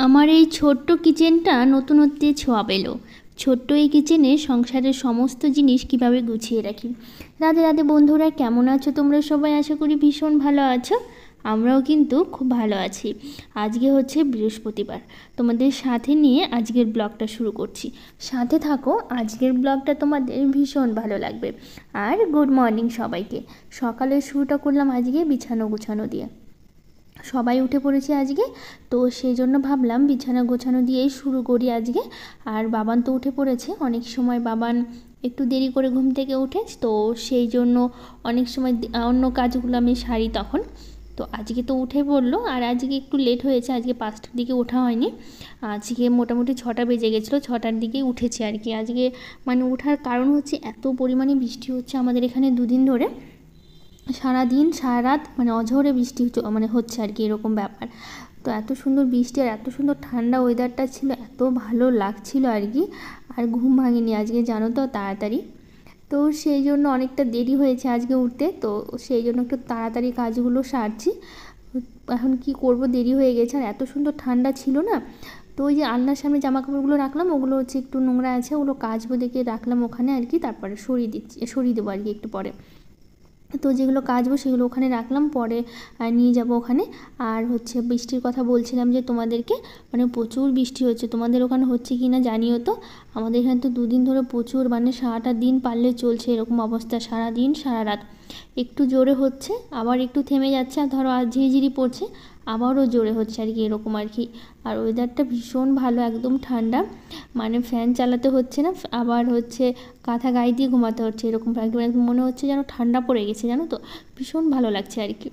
আমার এই ছোট্ট কিচেনটা নতুনত্বে ছোঁয়া পেল। ছোট্ট এই কিচেনে সংসারের সমস্ত জিনিস কিভাবে গুছিয়ে রাখি। রাধে রাধে বন্ধুরা, কেমন আছো তোমরা সবাই? আশা করি ভীষণ ভালো আছো। আমরাও কিন্তু খুব ভালো আছি। আজকে হচ্ছে বৃহস্পতিবার, তোমাদের সাথে নিয়ে আজকের ব্লগটা শুরু করছি। সাথে থাকো, আজকের ব্লগটা তোমাদের ভীষণ ভালো লাগবে। আর গুড মর্নিং সবাইকে। সকালের শুরুটা করলাম আজকে বিছানো গোছানো দিয়ে। সবাই উঠে পড়েছে আজকে, তো সেই জন্য ভাবলাম বিছানা গোছানো দিয়েই শুরু করি আজকে। আর বাবান তো উঠে পড়েছে। অনেক সময় বাবান একটু দেরি করে ঘুম থেকে ওঠে, তো সেই জন্য অনেক সময় অন্য কাজগুলো আমি সারি তখন। তো আজকে তো উঠে পড়লো, আর আজকে একটু লেট হয়েছে, আজকে 5টার দিকে ওঠা হয়নি। আজকে মোটামুটি 6টা বেজে গেছিলো, 6টার দিকেই উঠেছে আর কি। আজকে মানে ওঠার কারণ হচ্ছে এত পরিমাণে বৃষ্টি হচ্ছে আমাদের এখানে দুদিন ধরে। সারাদিন সারা রাত মানে অঝরে বৃষ্টি হচ্ছে আর কি, এরকম ব্যাপার। তো এত সুন্দর বৃষ্টি আর এত সুন্দর ঠান্ডা ওয়েদারটা ছিল, এত ভালো লাগছিল আর কি। আর ঘুম ভাঙেনি আজকে, জানো তো, তাড়াতাড়ি। তো সেই জন্য অনেকটা দেরি হয়েছে আজকে উঠতে, তো সেই জন্য একটু তাড়াতাড়ি কাজগুলো সারছি। এখন কি করব, দেরি হয়ে গেছে। আর এত সুন্দর ঠান্ডা ছিল না, তো ওই যে আলনার সামনে জামা কাপড়গুলো রাখলাম, ওগুলো হচ্ছে একটু নোংরা আছে, ওগুলো কাচবো দেখে রাখলাম ওখানে আর কি। তারপরে সরিয়ে দেবো আর কি একটু পরে। তো যেগুলো কাচবো সেগুলো ওখানে রাখলাম, পরে নিয়ে যাব ওখানে। আর হচ্ছে বৃষ্টির কথা বলছিলাম যে তোমাদেরকে, মানে প্রচুর বৃষ্টি হচ্ছে। তোমাদের ওখানে হচ্ছে কি না জানিও তো। আমাদের এখানে তো দুদিন ধরে প্রচুর, মানে সারাটা দিন পারলে চলছে এরকম অবস্থা, সারা দিন সারা রাত। একটু জোরে হচ্ছে, আবার একটু থেমে যাচ্ছে, আর ধরো আর ঝিরিঝিরি পড়ছে, আবারও জোরে হচ্ছে আর কি, এরকম আর কি। আর ওয়েদারটা ভীষণ ভালো, একদম ঠান্ডা, মানে ফ্যান চালাতে হচ্ছে না, আবার হচ্ছে কাঁথা গায়ে দিয়ে ঘুমাতে হচ্ছে, এরকম একদম মনে হচ্ছে যেন ঠান্ডা পড়ে গেছে, জানো তো, ভীষণ ভালো লাগছে আর কি।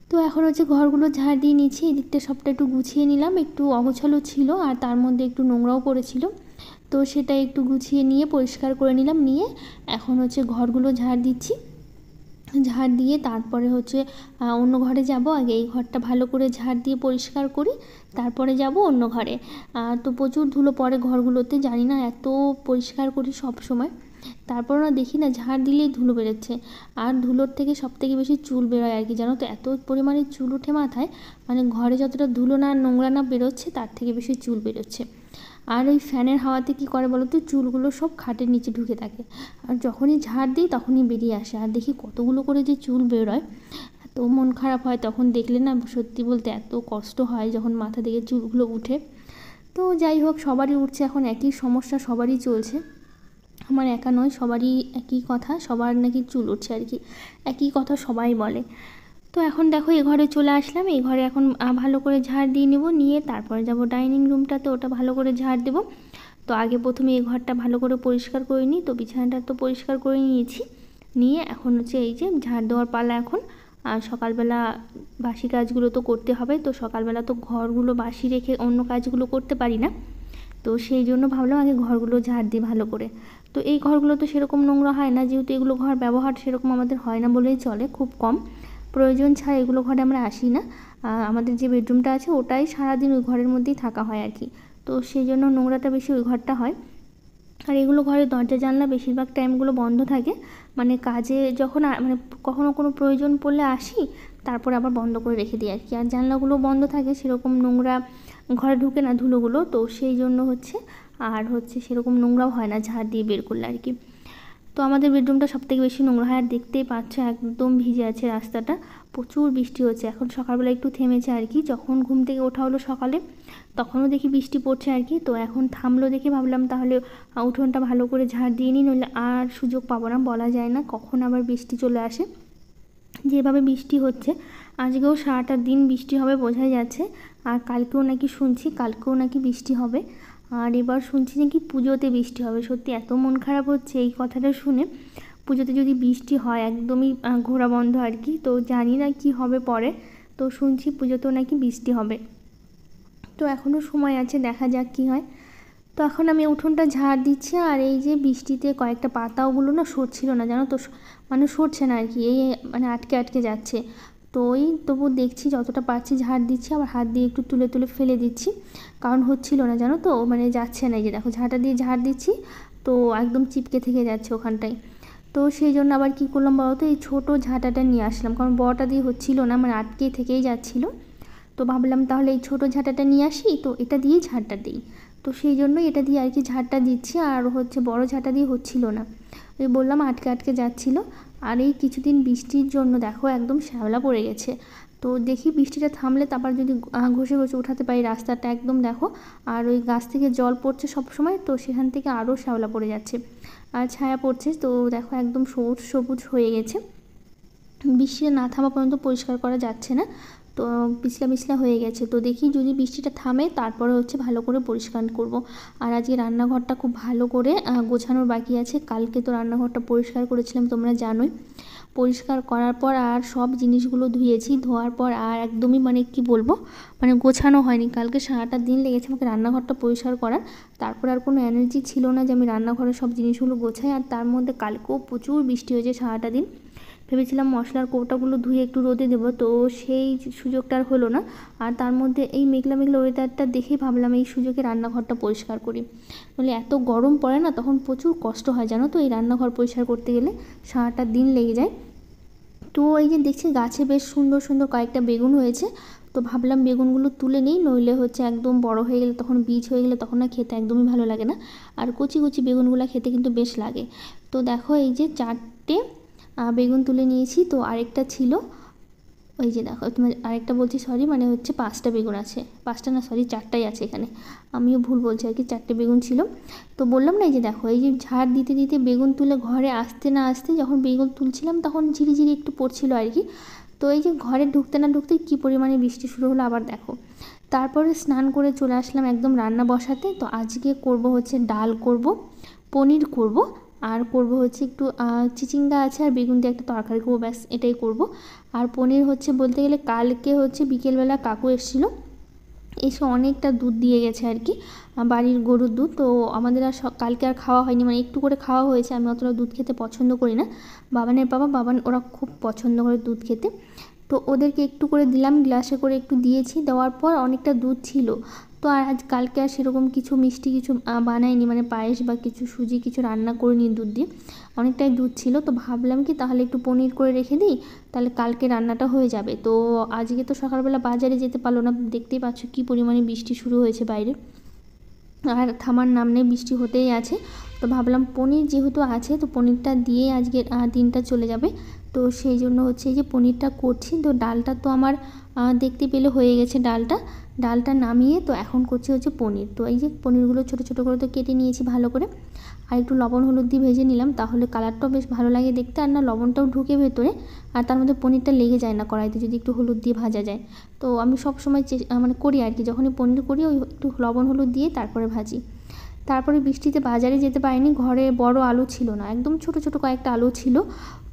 তো এখন হচ্ছে ঘরগুলো ঝাড় দিয়ে নিচ্ছি, এদিকটা সবটা একটু গুছিয়ে নিলাম, একটু অগোছালো ছিল আর তার মধ্যে একটু নোংরাও পড়েছিল, তো সেটা একটু গুছিয়ে নিয়ে পরিষ্কার করে নিলাম। নিয়ে এখন হচ্ছে ঘরগুলো ঝাড় দিচ্ছি। ঝাড় দিয়ে তারপরে হচ্ছে অন্য ঘরে যাব। আগে এই ঘরটা ভালো করে ঝাড় দিয়ে পরিষ্কার করি, তারপরে যাব অন্য ঘরে। তো প্রচুর ধুলো পড়ে ঘরগুলোতে, জানি না, এত পরিষ্কার করি সব সময়, তারপর না দেখি না ঝাড় দিলেই ধুলো বেরোচ্ছে। আর ধুলোর থেকে সবথেকে বেশি চুল বেরোয় আর কি, জানো তো, এত পরিমাণে চুল ওঠে মাথায়। মানে ঘরে যতটা ধুলো না নোংরা না বেরোচ্ছে, তার থেকে বেশি চুল বেরোচ্ছে। আর ওই ফ্যানের হাওয়াতে কী করে বলো তো, চুলগুলো সব খাটের নিচে ঢুকে থাকে, আর যখনই ঝাড় দিই তখনই বেরিয়ে আসে। আর দেখি কতগুলো করে যে চুল বেরোয়, এত মন খারাপ হয় তখন দেখলে না, সত্যি বলতে এত কষ্ট হয় যখন মাথা থেকে চুলগুলো উঠে। তো যাই হোক, সবারই উঠছে এখন, একই সমস্যা সবারই চলছে, আমার একা নয়, সবারই একই কথা, সবার নাকি চুল উঠছে আর কি, একই কথা সবাই বলে। তো এখন দেখো এই ঘরে চলে আসলাম, এই ঘরে এখন ভালো করে ঝাড় দিয়ে নেব, নিয়ে তারপরে যাব ডাইনিং রুমটাতে, ওটা ভালো করে ঝাড় দেবো। তো আগে প্রথমে এই ঘরটা ভালো করে পরিষ্কার করে নিই, তো বিছানাটা তো পরিষ্কার করে নিয়েছি। নিয়ে এখন হচ্ছে এই যে ঝাড় দেওয়ার পালা এখন। আর সকালবেলা বাসি কাজগুলো তো করতে হবে, তো সকালবেলা তো ঘরগুলো বাসি রেখে অন্য কাজগুলো করতে পারি না, তো সেই জন্য ভাবলাম আগে ঘরগুলো ঝাড় দিই ভালো করে। তো এই ঘরগুলো তো সেরকম নোংরা হয় না, যেহেতু এগুলো ঘর ব্যবহার সেরকম আমাদের হয় না বলেই চলে, খুব কম, প্রয়োজন ছাড়া এগুলো ঘরে আমরা আসি না। আমাদের যে বেডরুমটা আছে ওটাই সারাদিন ওই ঘরের মধ্যেই থাকা হয় আর কি, তো সেই জন্য নোংরাটা বেশি ওই ঘরটা হয়। আর এগুলো ঘরে দরজা জানলা বেশিরভাগ টাইমগুলো বন্ধ থাকে, মানে কাজে যখন মানে কখনো কোনো প্রয়োজন পড়লে আসি, তারপরে আবার বন্ধ করে রেখে দিই আর কি। আর জানলাগুলো বন্ধ থাকে, সেরকম নোংরা ঘরে ঢুকে না ধুলোগুলো, তো সেই জন্য হচ্ছে, আর হচ্ছে সেরকম নোংরাও হয় না ঝাড় দিয়ে বের করলে আর কি। তো আমাদের বেডরুমটা সবথেকে বেশি নোংরা হয়, আর দেখতেই পাচ্ছ একদম ভিজে আছে রাস্তাটা, প্রচুর বৃষ্টি হচ্ছে। এখন সকালবেলা একটু থেমেছে আর কি, যখন ঘুম থেকে ওঠা হলো সকালে তখনও দেখি বৃষ্টি পড়ছে আর কি। তো এখন থামলো দেখে ভাবলাম তাহলে উঠোনটা ভালো করে ঝাড় দিয়ে নিই, নইলে আর সুযোগ পাবো না, বলা যায় না কখন আবার বৃষ্টি চলে আসে। যেভাবে বৃষ্টি হচ্ছে, আজকেও সারাটা দিন বৃষ্টি হবে বোঝাই যাচ্ছে। আর কালকেও নাকি শুনছি, কালকেও নাকি বৃষ্টি হবে। আর এবার শুনছি নাকি পুজোতে বৃষ্টি হবে। সত্যি এত মন খারাপ হচ্ছে এই কথাটা শুনে, পুজোতে যদি বৃষ্টি হয় একদমই ঘোরা বন্ধ আর কি। তো জানি না কি হবে পরে, তো শুনছি পুজোতেও নাকি বৃষ্টি হবে। তো এখনও সময় আছে, দেখা যাক কী হয়। তো এখন আমি উঠোনটা ঝাড় দিচ্ছি, আর এই যে বৃষ্টিতে কয়েকটা পাতাওগুলো না সরছিল না, জানো তো, মানে সরছে না আর কি, এই মানে আটকে আটকে যাচ্ছে। তো ওই তবু দেখছি যতটা পারছি ঝাড় দিচ্ছি, আবার হাত দিয়ে একটু তুলে তুলে ফেলে দিচ্ছি, কারণ হচ্ছিল না, জানো তো, মানে যাচ্ছে না। এই যে দেখো ঝাঁটা দিয়ে ঝাড় দিচ্ছি, তো একদম চিপকে থেকে যাচ্ছে ওখানটায়। তো সেই জন্য আবার কী করলাম বলো তো, এই ছোটো ঝাঁটাটা নিয়ে আসলাম, কারণ বড়টা দিয়ে হচ্ছিল না, মানে আটকে থেকেই যাচ্ছিলো। তো ভাবলাম তাহলে এই ছোটো ঝাঁটাটা নিয়ে আসি, তো এটা দিয়েই ঝাঁটটা দিই। তো সেই জন্যই এটা দিয়ে আর কি ঝাঁটটা দিচ্ছি। আর হচ্ছে বড় ঝাঁটা দিয়ে হচ্ছিল না, ওই বললাম আটকে আটকে যাচ্ছিল। আর এই কিছুদিন বৃষ্টির জন্য দেখো একদম শ্যাওলা পড়ে গেছে। তো দেখি বৃষ্টিটা থামলে তারপর যদি ঘষে ঘষে উঠাতে পারি রাস্তাটা একদম দেখো। আর ওই গাছ থেকে জল পড়ছে সব সময়, তো সেখান থেকে আরও শ্যাওলা পড়ে যাচ্ছে আর ছায়া পড়ছে। তো দেখো একদম সবুজ সবুজ হয়ে গেছে। বৃষ্টিটা না থামা পর্যন্ত পরিষ্কার করা যাচ্ছে না, তো পিছলা পিছলা হয়ে গেছে। তো দেখি যদি বৃষ্টিটা থামে তারপরে হচ্ছে ভালো করে পরিষ্কার করব। আর আজকে রান্নাঘরটা খুব ভালো করে গোছানোর বাকি আছে। কালকে তো রান্নাঘরটা পরিষ্কার করেছিলাম তোমরা জানোই। পরিষ্কার করার পর আর সব জিনিসগুলো ধুয়েছি, ধোয়ার পর আর একদমই মানে কি বলবো, মানে গোছানো হয়নি। কালকে সারাটা দিন লেগেছে আমাকে রান্নাঘরটা পরিষ্কার করার। তারপর আর কোনো এনার্জি ছিল না যে আমি রান্নাঘরের সব জিনিসগুলো গোছাই। আর তার মধ্যে কালকেও প্রচুর বৃষ্টি হয়েছে সারাটা দিন। ভেবেছিলাম মশলার কৌটাগুলো ধুয়ে একটু রোদে দেবো, তো সেই সুযোগটা আর হলো না। আর তার মধ্যে এই মেঘলা মেঘলা ওয়েদারটা দেখেই ভাবলাম এই সুযোগে রান্নাঘরটা পরিষ্কার করি। বলে এত গরম পড়ে না, তখন প্রচুর কষ্ট হয় জানো তো এই রান্নাঘর পরিষ্কার করতে গেলে সারাটা দিন লেগে যায়। তো এই যে দেখছি গাছে বেশ সুন্দর সুন্দর কয়েকটা বেগুন হয়েছে, তো ভাবলাম বেগুনগুলো তুলে নিই, নইলে হচ্ছে একদম বড় হয়ে গেলে তখন বীজ হয়ে গেলে তখন না খেতে একদমই ভালো লাগে না। আর কচি কচি বেগুনগুলো খেতে কিন্তু বেশ লাগে। তো দেখো এই যে 4টে বেগুন তুলে নিয়েছি। তো আরেকটা ছিল, ওই যে দেখো তোমার আরেকটা বলছি সরি, মানে হচ্ছে 5টা বেগুন আছে, 5টা না সরি 4টাই আছে এখানে, আমিও ভুল বলছি আর কি, 4টে বেগুন ছিল। তো বললাম না এই যে দেখো এই যে ঝাড় দিতে দিতে বেগুন তুলে ঘরে আসতে না আসতে যখন বেগুন তুলছিলাম তখন ঝিরিঝিরি একটু পড়ছিল আর কি। তো এই যে ঘরে ঢুকতে না ঢুকতে কী পরিমাণে বৃষ্টি শুরু হলো আবার দেখো। তারপরে স্নান করে চলে আসলাম একদম রান্না বসাতে। তো আজকে করব হচ্ছে ডাল করব, পনির করব, আর করব হচ্ছে একটু চিচিঙ্গা আছে আর বেগুন দিয়ে একটা তরকারি করবো, ব্যাস এটাই করব। আর পনির হচ্ছে বলতে গেলে কালকে হচ্ছে বিকেলবেলা কাকু এসেছিলো, এসে অনেকটা দুধ দিয়ে গেছে আর কি, বাড়ির গরুর দুধ। তো আমাদের আর কালকে আর খাওয়া হয়নি, মানে একটু করে খাওয়া হয়েছে। আমি অতটা দুধ খেতে পছন্দ করি না, বাবানের বাবান ওরা খুব পছন্দ করে দুধ খেতে। তো ওদেরকে একটু করে দিলাম, গ্লাসে করে একটু দিয়েছি, দেওয়ার পর অনেকটা দুধ ছিল। তো আর আজ কালকে আর সেরকম কিছু মিষ্টি কিছু বানাইনি, মানে পায়েস বা কিছু সুজি কিছু রান্না করিনি দুধ দিয়ে, অনেকটাই দুধ ছিল। তো ভাবলাম কি তাহলে একটু পনির করে রেখে দিই, তাহলে কালকে রান্নাটা হয়ে যাবে। তো আজকে তো সকালবেলা বাজারে যেতে পারলো না, দেখতেই পাচ্ছ কী পরিমাণে বৃষ্টি শুরু হয়েছে বাইরে, আর থামার নাম নেই, বৃষ্টি হতেই আছে। তো ভাবলাম পনির যেহেতু আছে তো পনিরটা দিয়ে আজকে দিনটা চলে যাবে। তো সেই জন্য হচ্ছে এই যে পনিরটা করছি। তো ডালটা তো আমার দেখতে পেলে হয়ে গেছে, ডালটা নামিয়ে তো এখন করছি হচ্ছে পনির। তো এই যে পনিরগুলো ছোটো ছোটো করে তো কেটে নিয়েছি ভালো করে, আর একটু লবণ হলুদ দিয়ে ভেজে নিলাম, তাহলে কালারটাও বেশ ভালো লাগে দেখতে, আর না লবণটাও ঢুকে ভেতরে, আর তার মধ্যে পনিরটা লেগে যায় না কড়াইতে যদি একটু হলুদ দিয়ে ভাজা যায়। তো আমি সব সময় মানে করি আর কি, যখনই পনির করি ওই একটু লবণ হলুদ দিয়ে তারপরে ভাজি। তারপরে বৃষ্টিতে বাজারে যেতে পারিনি, ঘরে বড় আলু ছিল না, একদম ছোট ছোট কয়েকটা আলু ছিল।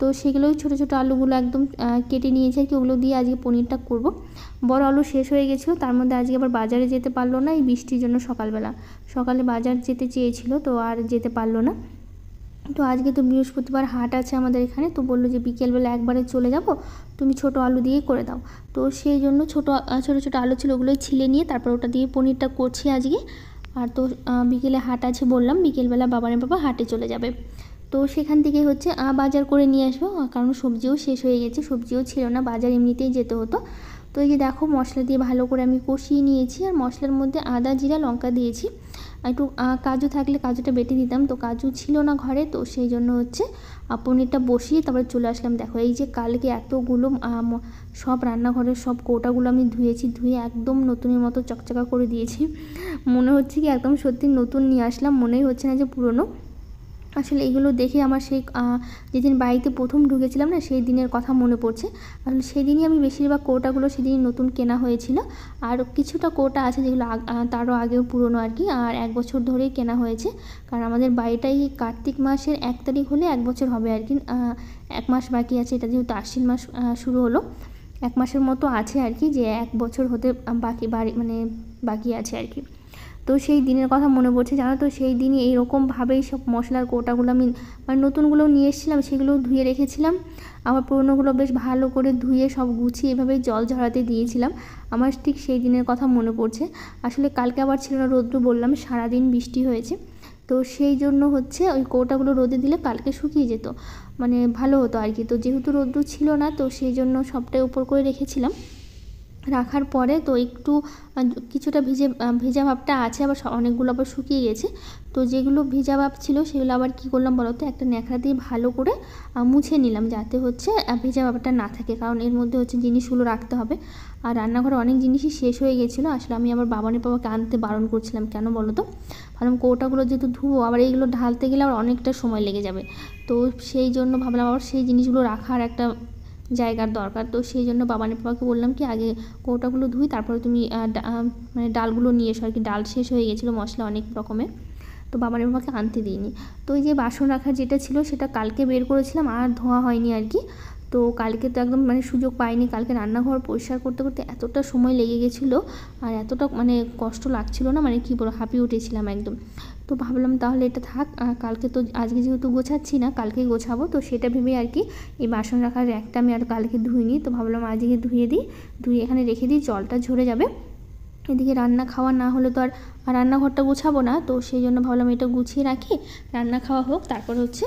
তো সেগুলোই ছোট ছোট আলুগুলো একদম কেটে নিয়েছে আর কি, ওগুলো দিয়ে আজকে পনিরটা করব। বড় আলু শেষ হয়ে গেছিলো, তার মধ্যে আজকে আবার বাজারে যেতে পারলো না এই বৃষ্টির জন্য। সকালে বাজার যেতে চেয়েছিল তো আর যেতে পারলো না। তো আজকে তো বৃহস্পতিবার হাট আছে আমাদের এখানে, তো বললো যে বিকেলবেলা একবারে চলে যাব, তুমি ছোট আলু দিয়েই করে দাও। তো সেই জন্য ছোটো ছোটো আলু ছিল, ওগুলোই ছিলে নিয়ে তারপর ওটা দিয়ে পনিরটা করছি আজকে। আর তো বিকেলে হাট আছে বললাম, বিকেলবেলা বাবানের বাবা হাটে চলে যাবে, তো সেখান থেকে হচ্ছে বাজার করে নিয়ে আসবো, কারণ সবজিও শেষ হয়ে গেছে, সবজিও ছিল না, বাজার এমনিতেই যেতে হতো। তো এই যে দেখো মশলা দিয়ে ভালো করে আমি কষিয়ে নিয়েছি, আর মশলার মধ্যে আদা জিরা লঙ্কা দিয়েছি, একটু কাজু থাকলে কাজুটা বেটে দিতাম, তো কাজু ছিল না ঘরে, তো সেই জন্য হচ্ছে পনিরটা বসিয়ে তারপরে চলে আসলাম। দেখো এই যে কালকে এতগুলো সব রান্নাঘরের সব কৌটাগুলো আমি ধুয়েছি, ধুয়ে একদম নতুনের মতো চকচকা করে দিয়েছি, মনে হচ্ছে কি একদম সত্যি নতুন নিয়ে আসলাম, মনেই হচ্ছে না যে পুরনো। আসলে এগুলো দেখে আমার সেই যেদিন বাড়িতে প্রথম ঢুকেছিলাম না সেই দিনের কথা মনে পড়ছে। আসলে সেদিনই আমি বেশিরভাগ কৌটাগুলো সেদিনই নতুন কেনা হয়েছিল, আর কিছুটা কৌটা আছে যেগুলো তারও আগেও পুরনো আর কি, আর 1 বছর ধরেই কেনা হয়েছে। কারণ আমাদের বাড়িটাই কার্তিক মাসের 1 তারিখ হলে 1 বছর হবে আর কি, 1 মাস বাকি আছে, এটা যেহেতু আশ্বিন মাস শুরু হলো, 1 মাসের মতো আছে আর কি, যে 1 বছর হতে বাকি আছে আর কি। তো সেই দিনের কথা মনে পড়ছে জানো তো, সেই দিনই এইরকমভাবেই সব মশলার কৌটাগুলো আমি মানে নতুনগুলো নিয়ে এসেছিলাম, সেগুলো ধুয়ে রেখেছিলাম, আবার পুরোনোগুলো বেশ ভালো করে ধুয়ে সব গুছিয়ে এভাবেই জল ঝরাতে দিয়েছিলাম। আমার ঠিক সেই দিনের কথা মনে পড়ছে। আসলে কালকে আবার ছিল না রৌদ্র, বললাম সারাদিন বৃষ্টি হয়েছে, তো সেই জন্য হচ্ছে ওই কৌটাগুলো রোদে দিলে কালকে শুকিয়ে যেত, মানে ভালো হতো আর কি। তো যেহেতু রৌদ্র ছিল না তো সেই জন্য সবটাই উপর করে রেখেছিলাম। রাখার পরে তো একটু কিছুটা ভেজা ভাবটা আছে, আবার অনেকগুলো আবার শুকিয়ে গেছে। তো যেগুলো ভেজা ভাব ছিল সেগুলো আবার কী করলাম বলো তো, একটা ন্যাকড়া দিয়ে ভালো করে মুছে নিলাম, যাতে হচ্ছে ভেজা ভাবটা না থাকে, কারণ এর মধ্যে হচ্ছে জিনিসগুলো রাখতে হবে। আর রান্নাঘরে অনেক জিনিসই শেষ হয়ে গেছিলো। আসলে আমি আবার বাবানের বাবাকে আনতে বারণ করছিলাম, কেন বলো তো, ভাবলাম কৌটাগুলো যেহেতু ধুবো, আবার এইগুলো ঢালতে গেলে আবার অনেকটা সময় লেগে যাবে। তো সেই জন্য ভাবলাম আবার সেই জিনিসগুলো রাখার একটা জায়গার দরকার। তো সেই জন্য বাবানের বাবাকে বললাম কি আগে কৌটাগুলো ধুই, তারপরে তুমি মানে ডালগুলো নিয়ে এসো আর কি। ডাল শেষ হয়ে গেছিলো, মশলা অনেক রকমের, তো বাবানের বাবাকে আনতে দিইনি। তো এই যে বাসন রাখার যেটা ছিল সেটা কালকে বের করেছিলাম, আর ধোয়া হয়নি আর কি। তো কালকে তো একদম মানে সুযোগ পাইনি, কালকে রান্নাঘর পরিষ্কার করতে করতে এতটা সময় লেগে গেছিলো, আর এতটা মানে কষ্ট লাগছিলো না, মানে কী বলবো, হাঁপিয়ে উঠেছিলাম একদম। তো ভাবলাম তাহলে এটা থাক, কালকে তো আজকে যেহেতু গোছাচ্ছি না, কালকেই গোছাবো, তো সেটা ভেবেই আর কি এই বাসন রাখার র্যাকটা আমি আর কালকে ধুইনি। তো ভাবলাম আজকে ধুয়ে দিই, ধুয়ে এখানে রেখে দিই, জলটা ঝরে যাবে। এদিকে রান্না খাওয়া না হলে তো আর রান্নাঘরটা গোছাবো না, তো সেই জন্য ভাবলাম এটা গুছিয়ে রাখি, রান্না খাওয়া হোক, তারপর হচ্ছে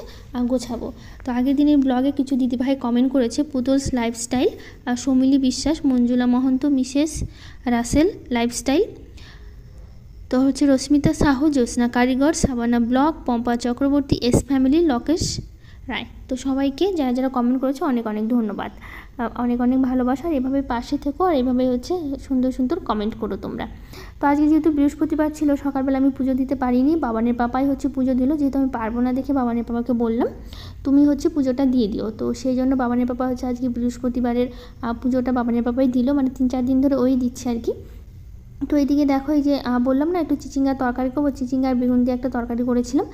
গোছাবো। তো আগের দিনের ব্লগে কিছু দিদিভাই কমেন্ট করেছে, পুতুলস lifestyle, Soumili Biswas, Manjula Mahanta, Mrs Russell lifestyle, তো হচ্ছে Rashmita Sahu, Jyotsna Karigar, Sabana blog, Pampa Chakraborty, S family, Lokesh Roy. তো সবাইকে যারা যারা কমেন্ট করেছে অনেক অনেক ধন্যবাদ, অনেক অনেক ভালোবাসা, আর এভাবে পাশে থেকো, আর এভাবে হচ্ছে সুন্দর সুন্দর কমেন্ট করো তোমরা। তো আজকে যেহেতু বৃহস্পতিবার ছিল, সকালবেলা আমি পুজো দিতে পারিনি, বাবানের পাপাই হচ্ছে পুজো দিল, যেহেতু আমি পারবো না দেখে বাবানের পাপাকে বললাম তুমি হচ্ছে পুজোটা দিয়ে দিও। তো সেই জন্য বাবানের পাপা হচ্ছে আজকে বৃহস্পতিবারের পুজোটা বাবানের পাপাই দিল, মানে 3-4 দিন ধরে ওই দিচ্ছে আর কি। তো এইদিকে দেখো, এই যে বললাম না একটু চিচিঙ্গার তরকারি করবো, চিচিঙ্গা আর বেগুন দিয়ে একটা তরকারি করেছিলাম,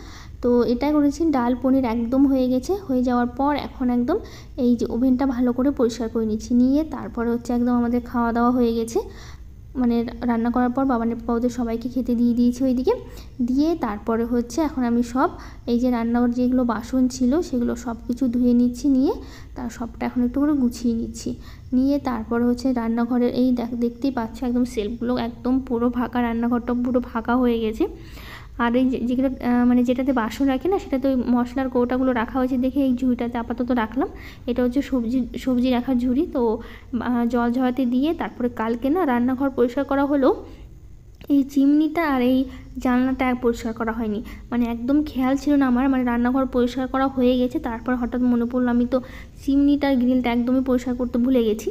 তো এটাই করেছি। ডাল পনির একদম হয়ে গেছে, হয়ে যাওয়ার পর এখন একদম এই যে ওভেনটা ভালো করে পরিষ্কার করে নিচ্ছি, নিয়ে তারপরে হচ্ছে একদম আমাদের খাওয়া দাওয়া হয়ে গেছে, মানে রান্না করার পর বাবানের পাপাদের সবাইকে খেতে দিয়ে দিয়েছি ওইদিকে, দিয়ে তারপরে হচ্ছে এখন আমি সব এই যে রান্নাঘর যেগুলো বাসন ছিল সেগুলো সব কিছু ধুয়ে নিচ্ছি, নিয়ে তার সবটা এখন একটু করে গুছিয়ে নিচ্ছি, নিয়ে তারপরে হচ্ছে রান্নাঘরের এই দেখতেই পাচ্ছ একদম সেলফগুলো একদম পুরো ফাঁকা, রান্নাঘরটা পুরো ফাঁকা হয়ে গেছে। আর এই যেগুলো মানে যেটাতে বাসন রাখি না, সেটাতে ওই মশলার কৌটাগুলো রাখা হয়েছে দেখে এই ঝুড়িটাতে আপাতত রাখলাম। এটা হচ্ছে সবজি রাখার ঝুড়ি। তো জল ঝরাতে দিয়ে তারপরে কালকে না রান্নাঘর পরিষ্কার করা হলো, এই চিমনিটা আর এই জানলাটা পরিষ্কার করা হয়নি, মানে একদম খেয়াল ছিল না আমার, মানে রান্নাঘর পরিষ্কার করা হয়ে গেছে, তারপর হঠাৎ মনে পড়লো আমি তো চিমনিটার গ্রিলটা একদমই পরিষ্কার করতে ভুলে গেছি।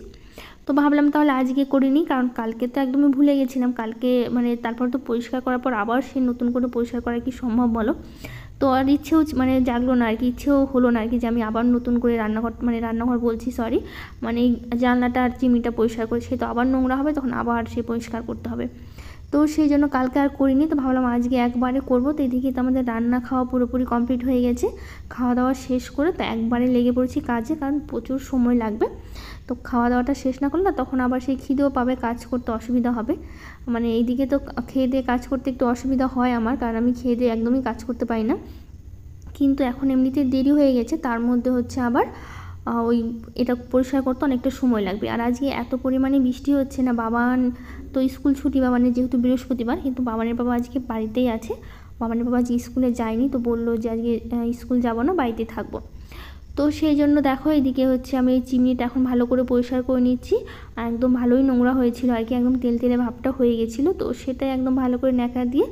তো ভাবলাম তাহলে আজকে করিনি, কারণ কালকে তো একদমই ভুলে গেছিলাম, কালকে মানে তারপর তো পরিষ্কার করার পর আবার সে নতুন করে পরিষ্কার করা কি সম্ভব বলো। তো আর ইচ্ছেও মানে জাগলো না আর কি, ইচ্ছেও হলো না আর কি যে আমি আবার নতুন করে রান্নাঘর বলছি সরি, মানে এই জানলাটা আর চিমনিটা পরিষ্কার করে সে তো আবার নোংরা হবে, তখন আবার সে পরিষ্কার করতে হবে। তো সেই জন্য কালকে আর করিনি, তো ভাবলাম আজকে একবারে করবো। তো এদিকে তো আমাদের রান্না খাওয়া পুরোপুরি কমপ্লিট হয়ে গেছে, খাওয়া দাওয়া শেষ করে তো একবারে লেগে পড়েছি কাজে, কারণ প্রচুর সময় লাগবে। তো খাওয়া দাওয়াটা শেষ না করলে তখন আবার সেই খিদেও পাবে, কাজ করতে অসুবিধা হবে, মানে এইদিকে তো খেয়ে দিয়ে কাজ করতে একটু অসুবিধা হয় আমার, কারণ আমি খেয়ে দিয়ে একদমই কাজ করতে পারি না। কিন্তু এখন এমনিতে দেরি হয়ে গেছে, তার মধ্যে হচ্ছে আবার ওই এটা পরিষ্কার করতে অনেকটা সময় লাগবে। আর আজকে এত পরিমাণে বৃষ্টি হচ্ছে না, বাবান তো স্কুল ছুটি, বাবানের যেহেতু বৃহস্পতিবার, কিন্তু বাবানের বাবা আজকে বাড়িতেই আছে, বাবানের বাবা আজকে স্কুলে যায়নি, তো বললো যে আজকে স্কুল যাব না, বাড়িতে থাকবো। তো সেই জন্য দেখো এদিকে হচ্ছে আমি এই চিমনিটা এখন ভালো করে পরিষ্কার করে নিচ্ছি, আর একদম ভালোই নোংরা হয়েছিল আর কি, একদম তেলে ভাবটা হয়ে গেছিলো, তো সেটাই একদম ভালো করে ন্যাকড়া দিয়ে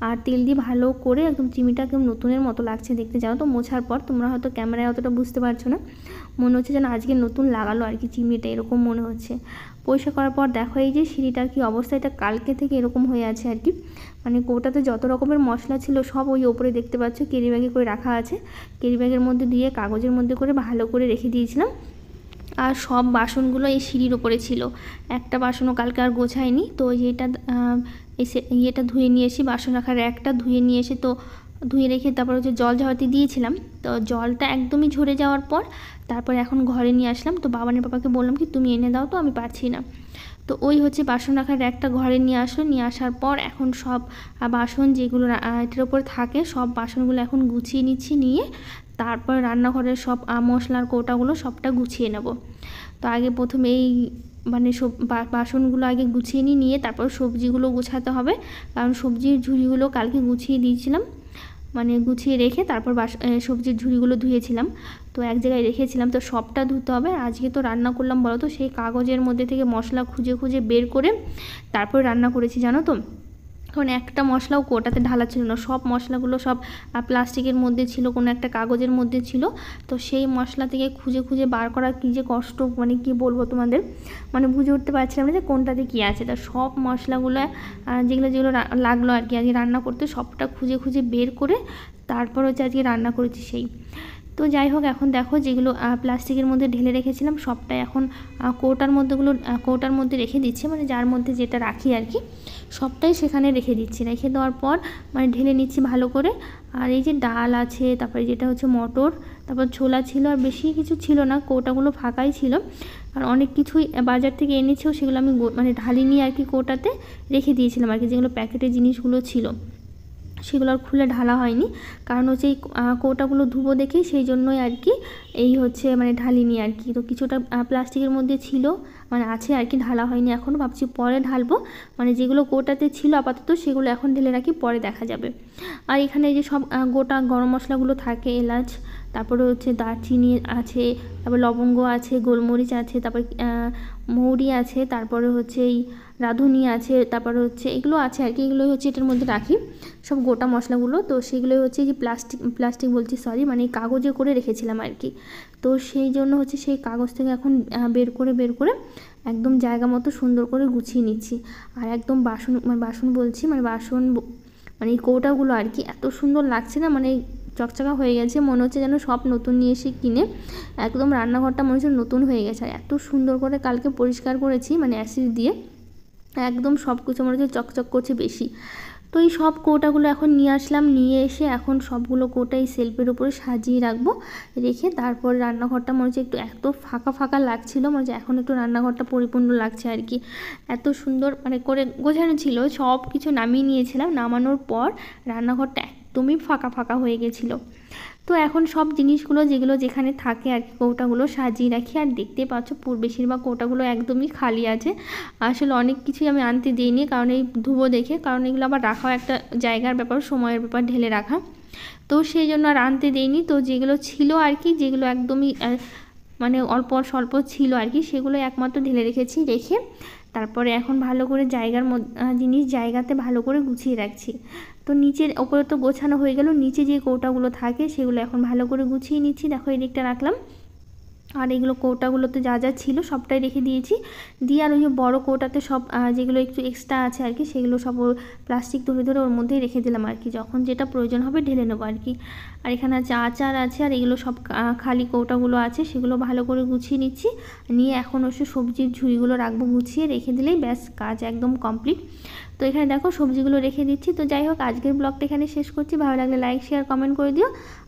আর তেল দিয়ে ভালো করে একদম চিমনিটা একদম নতুনের মতো লাগছে দেখতে, জানো তো মোছার পর, তোমরা হয়তো ক্যামেরায় অতটা বুঝতে পারছো না, মনে হচ্ছে যেন আজকে নতুন লাগালো আর কি চিমনিটা, এরকম মনে হচ্ছে। পরিষ্কার করার পর দেখো এই যে সিঁড়িটার কি অবস্থা, এটা কালকে থেকে এরকম হয়ে আছে আর কি, মানে কৌটাতে যত রকমের মশলা ছিল সব ওই ওপরে দেখতে পাচ্ছ ক্যারি ব্যাগে করে রাখা আছে, ক্যারি ব্যাগের মধ্যে দিয়ে কাগজের মধ্যে করে ভালো করে রেখে দিয়েছিলাম। আর সব বাসনগুলো এই সিঁড়ির ওপরে ছিল, একটা বাসনও কালকে আর গোছায়নি। তো এইটা ইয়েটা ধুয়ে নিয়ে এসে বাসন রাখার একটা ধুয়ে নিয়ে এসে তো ধুয়ে রেখে তারপর হচ্ছে জল ঝরাতে দিয়েছিলাম, তো জলটা একদমই ঝরে যাওয়ার পর তারপর এখন ঘরে নিয়ে আসলাম। তো বাবানের পাপাকে বললাম কি তুমি এনে দাও, তো আমি পারছি না। তো ওই হচ্ছে বাসন রাখার একটা ঘরে নিয়ে আসলো, নিয়ে আসার পর এখন সব বাসন যেগুলো এটার ওপর থাকে সব বাসনগুলো এখন গুছিয়ে নিচ্ছি, নিয়ে তারপর রান্নাঘরের সব মশলার কৌটাগুলো সবটা গুছিয়ে নেব। তো আগে প্রথমে এই মানে সব বাসনগুলো আগে গুছিয়ে নিয়ে তারপর সবজিগুলো গুছাতে হবে, কারণ সবজির ঝুড়িগুলো কালকে গুছিয়ে দিয়েছিলাম, মানে গুছিয়ে রেখে তারপর সবজির ঝুড়িগুলো ধুয়েছিলাম, তো এক জায়গায় রেখেছিলাম। তো সবটা ধুতে হবে। আজকে তো রান্না করলাম বলো তো, সেই কাগজের মধ্যে থেকে মশলা খুঁজে খুঁজে বের করে তারপর রান্না করেছি জানো তো। কারণ একটা মশলাও কোটাতে ঢালা ছিল না, সব মশলাগুলো সব প্লাস্টিকের মধ্যে ছিল, কোনো একটা কাগজের মধ্যে ছিল। তো সেই মশলা থেকে খুঁজে খুঁজে বার করা কী যে কষ্ট, মানে কি বলবো তোমাদের, মানে বুঝে উঠতে পারছিলাম না যে কোনটাতে কী আছে। তা সব মশলাগুলো যেগুলো যেগুলো লাগলো আর কি আজকে রান্না করতে, সবটা খুঁজে খুঁজে বের করে তারপর হচ্ছে আজকে রান্না করেছি সেই। তো যাই হোক, এখন দেখো যেগুলো প্লাস্টিকের মধ্যে ঢেলে রেখেছিলাম সবটাই এখন কৌটার মধ্যে রেখে দিচ্ছি, মানে যার মধ্যে যেটা রাখি আর কি সবটাই সেখানে রেখে দিচ্ছি। রেখে দেওয়ার পর মানে ঢেলে নিচ্ছি ভালো করে। আর এই যে ডাল আছে, তারপরে যেটা হচ্ছে মটর, তারপর ছোলা ছিল, আর বেশি কিছু ছিল না, কৌটাগুলো ফাঁকাই ছিল। আর অনেক কিছুই বাজার থেকে এনেছেও, সেগুলো আমি মানে ঢালিনি আর কি, কৌটাতে রেখে দিয়েছিলাম আর কি। যেগুলো প্যাকেটের জিনিসগুলো ছিল সেগুলো আর খুলে ঢালা হয়নি, কারণ হচ্ছে এই কৌটাগুলো ধুবো দেখেই সেই জন্যই আর কি এই হচ্ছে মানে ঢালিনি আর কি। তো কিছুটা প্লাস্টিকের মধ্যে ছিল, মানে আছে আর কি, ঢালা হয়নি এখনও, ভাবছি পরে ঢালবো। মানে যেগুলো কৌটাতে ছিল আপাতত সেগুলো এখন ঢেলে রাখি, পরে দেখা যাবে। আর এখানে যে সব গোটা গরম মশলাগুলো থাকে, এলাচ, তারপরে হচ্ছে দারচিনি আছে, তারপর লবঙ্গ আছে, গোলমরিচ আছে, তারপর মৌরি আছে, তারপরে হচ্ছে এই রাঁধুনি আছে, তারপরে হচ্ছে এগুলো আছে আর কি। এগুলোই হচ্ছে এটার মধ্যে রাখি সব গোটা মশলাগুলো। তো সেগুলোই হচ্ছে যে প্লাস্টিক বলছি সরি, মানে কাগজে করে রেখেছিলাম আর কি। তো সেই জন্য হচ্ছে সেই কাগজ থেকে এখন বের করে একদম জায়গা মতো সুন্দর করে গুছিয়ে নিচ্ছি। আর একদম বাসন বলছি মানে মানে এই কৌটাগুলো আর কি এত সুন্দর লাগছে না, মানে চকচকা হয়ে গেছে, মনে হচ্ছে যেন সব নতুন নিয়ে এসে কিনে একদম রান্নাঘরটা মনে হচ্ছে নতুন হয়ে গেছে। আর এত সুন্দর করে কালকে পরিষ্কার করেছি মানে অ্যাসিড দিয়ে, একদম সব কিছু মনে হচ্ছে চকচক করছে বেশি। তো এই সব কৌটাগুলো এখন নিয়ে আসলাম, নিয়ে এসে এখন সবগুলো কৌটা এই সেলফের উপরে সাজিয়ে রাখবো। রেখে তারপর রান্নাঘরটা মনে হচ্ছে একটু এত ফাঁকা ফাঁকা লাগছিলো, মনে হচ্ছে এখন একটু রান্নাঘরটা পরিপূর্ণ লাগছে আর কি। এত সুন্দর মানে করে গোছানো ছিল, সব কিছু নামিয়ে নিয়েছিলাম, নামানোর পর রান্নাঘরটা একদমই ফাঁকা ফাঁকা হয়ে গেছিলো। তো এখন সব জিনিসগুলো যেগুলো যেখানে থাকে আর কি কৌটাগুলো সাজিয়ে রাখি। আর দেখতে পাচ্ছ বেশিরভাগ কৌটাগুলো একদমই খালি আছে। আসলে অনেক কিছুই আমি আনতে দিইনি, কারণ এই ধুবো দেখে, কারণ এগুলো আবার রাখাও একটা জায়গার ব্যাপার, সময়ের ব্যাপার ঢেলে রাখা, তো সেই জন্য আর আনতে দিইনি। তো যেগুলো ছিল আর কি, যেগুলো একদমই মানে অল্প স্বল্প ছিল আর কি, সেগুলো একমাত্র ঢেলে রেখেছি। রেখে তারপরে এখন ভালো করে জিনিস জায়গাতে ভালো করে গুছিয়ে রাখছি। তো নিচের ওপরে তো গোছানো হয়ে গেল, নিচে যে কৌটাগুলো থাকে সেগুলো এখন ভালো করে গুছিয়ে নিচ্ছি। দেখো এই দিকটা রাখলাম, আর এগুলো কৌটাগুলোতে যা যা ছিল সবটাই রেখে দিয়েছি। দিয়ে আর ওই যে বড়ো কৌটাতে সব যেগুলো একটু এক্সট্রা আছে আর কি, সেগুলো সব প্লাস্টিক ধরে ধরে ওর মধ্যেই রেখে দিলাম আর কি, যখন যেটা প্রয়োজন হবে ঢেলে নেবো আর কি। আর এখানে আছে আচার আছে, আর এগুলো সব খালি কৌটাগুলো আছে, সেগুলো ভালো করে গুছিয়ে নিচ্ছি। নিয়ে এখন অবশ্য সবজির ঝুড়িগুলো রাখবো, গুছিয়ে রেখে দিলেই ব্যাস কাজ একদম কমপ্লিট। তো এখানে দেখো সবজিগুলো রেখে দিচ্ছি। তো যাই হোক, আজকের ব্লগটা এখানে শেষ করছি। ভালো লাগলে লাইক শেয়ার কমেন্ট করে দিও,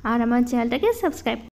আর আমার চ্যানেলটাকে সাবস্ক্রাইব